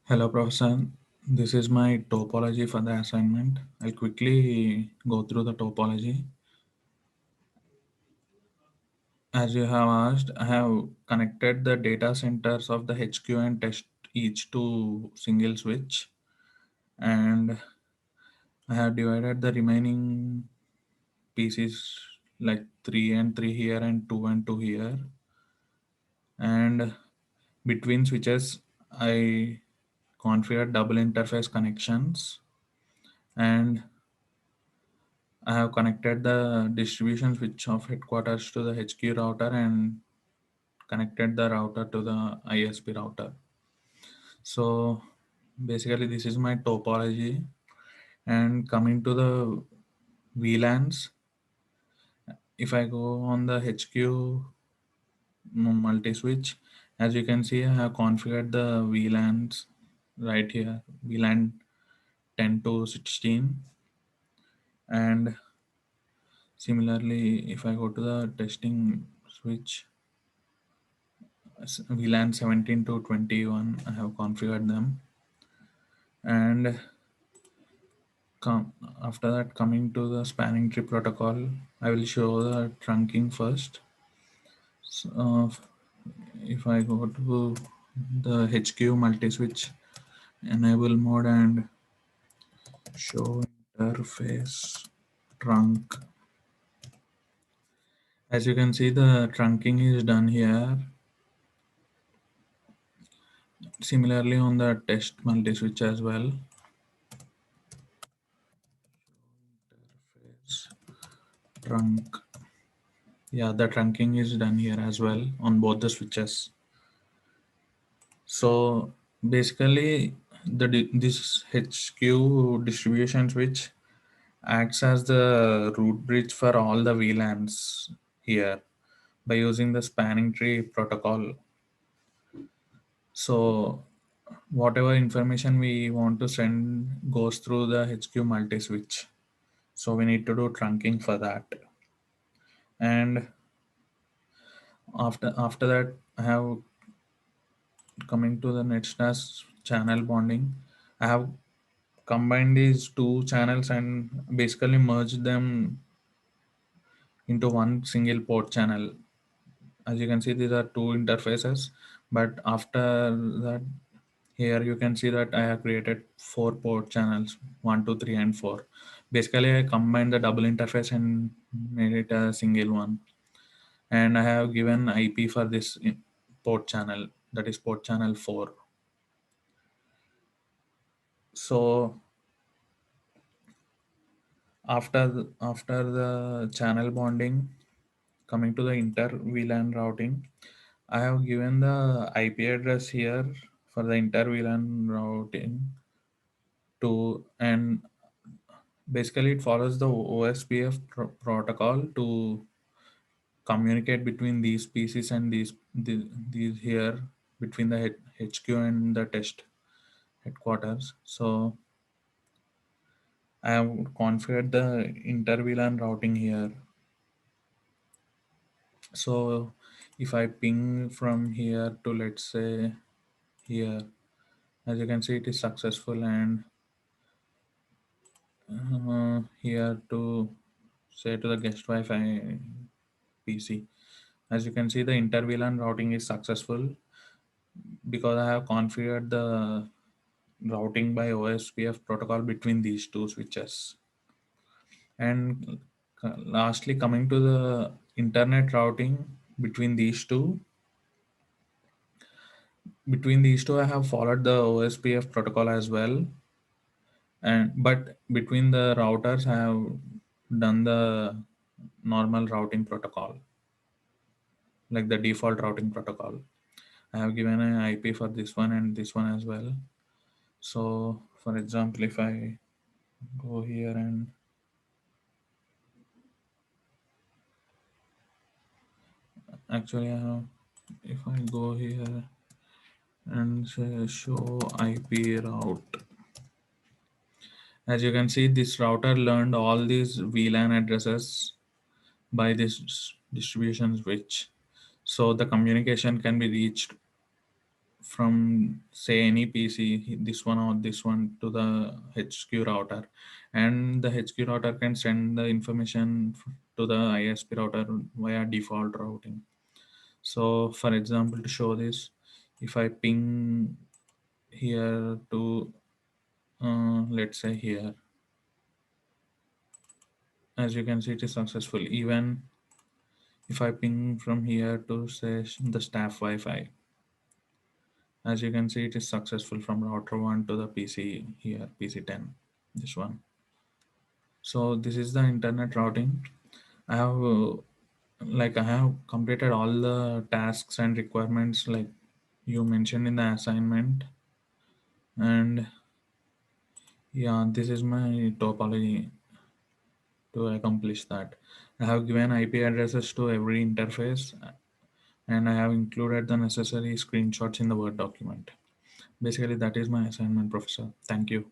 Hello, Professor. This is my topology for the assignment. I'll quickly go through the topology. As you have asked, I have connected the data centers of the HQ and test each to single switch, and I have divided the remaining pieces like 3 and 3 here and 2 and 2 here. And between switches, I configured double interface connections, and I have connected the distribution switch of headquarters to the HQ router and connected the router to the ISP router. So basically this is my topology, and coming to the VLANs, if I go on the HQ multi-switch, as you can see I have configured the VLANs right here, VLAN 10 to 16, and similarly if I go to the testing switch, VLAN 17 to 21, I have configured them. And after that, coming to the spanning tree protocol, I will show the trunking first. So, if I go to the HQ multi-switch enable mode and show interface trunk, as you can see the trunking is done here. Similarly on the test multi-switch as well. Interface trunk. Yeah, the trunking is done here as well on both the switches. So basically, this HQ distribution switch acts as the root bridge for all the VLANs here by using the spanning tree protocol. So whatever information we want to send goes through the HQ multi switch. So we need to do trunking for that. And after that, I have coming to the NetStash channel bonding. I have combined these two channels and basically merged them into one single port channel. As you can see, these are two interfaces, but after that, here you can see that I have created four port channels, 1, 2, 3, and 4. Basically, I combined the double interface and made it a single one. And I have given IP for this port channel, that is port channel 4. So after the channel bonding, coming to the inter VLAN routing, I have given the IP address here for the inter VLAN routing to, and basically it follows the OSPF protocol to communicate between these PCs and these here between the HQ and the test headquarters. So I have configured the inter VLAN routing here. So if I ping from here to, let's say, here, as you can see it is successful, and here to say to the guest Wi-Fi PC, as you can see the inter VLAN routing is successful because I have configured the routing by OSPF protocol between these two switches. And lastly, coming to the internet routing between these two, I have followed the OSPF protocol as well, and but between the routers I have done the normal routing protocol, like the default routing protocol. I have given an IP for this one and this one as well. So for example, if I go here and actually I have, if I go here and say show IP route, as you can see this router learned all these VLAN addresses by this distribution switch, so the communication can be reached from say any PC, this one or this one, to the HQ router, and the HQ router can send the information to the ISP router via default routing. So, for example, to show this, if I ping here to let's say here, as you can see, it is successful. Even if I ping from here to say the staff Wi-Fi, as you can see, it is successful from router 1 to the PC here, PC10, this one. So this is the internet routing. I have I have completed all the tasks and requirements like you mentioned in the assignment, and yeah, this is my topology to accomplish that. I have given IP addresses to every interface, and I have included the necessary screenshots in the Word document. Basically, that is my assignment, Professor. Thank you.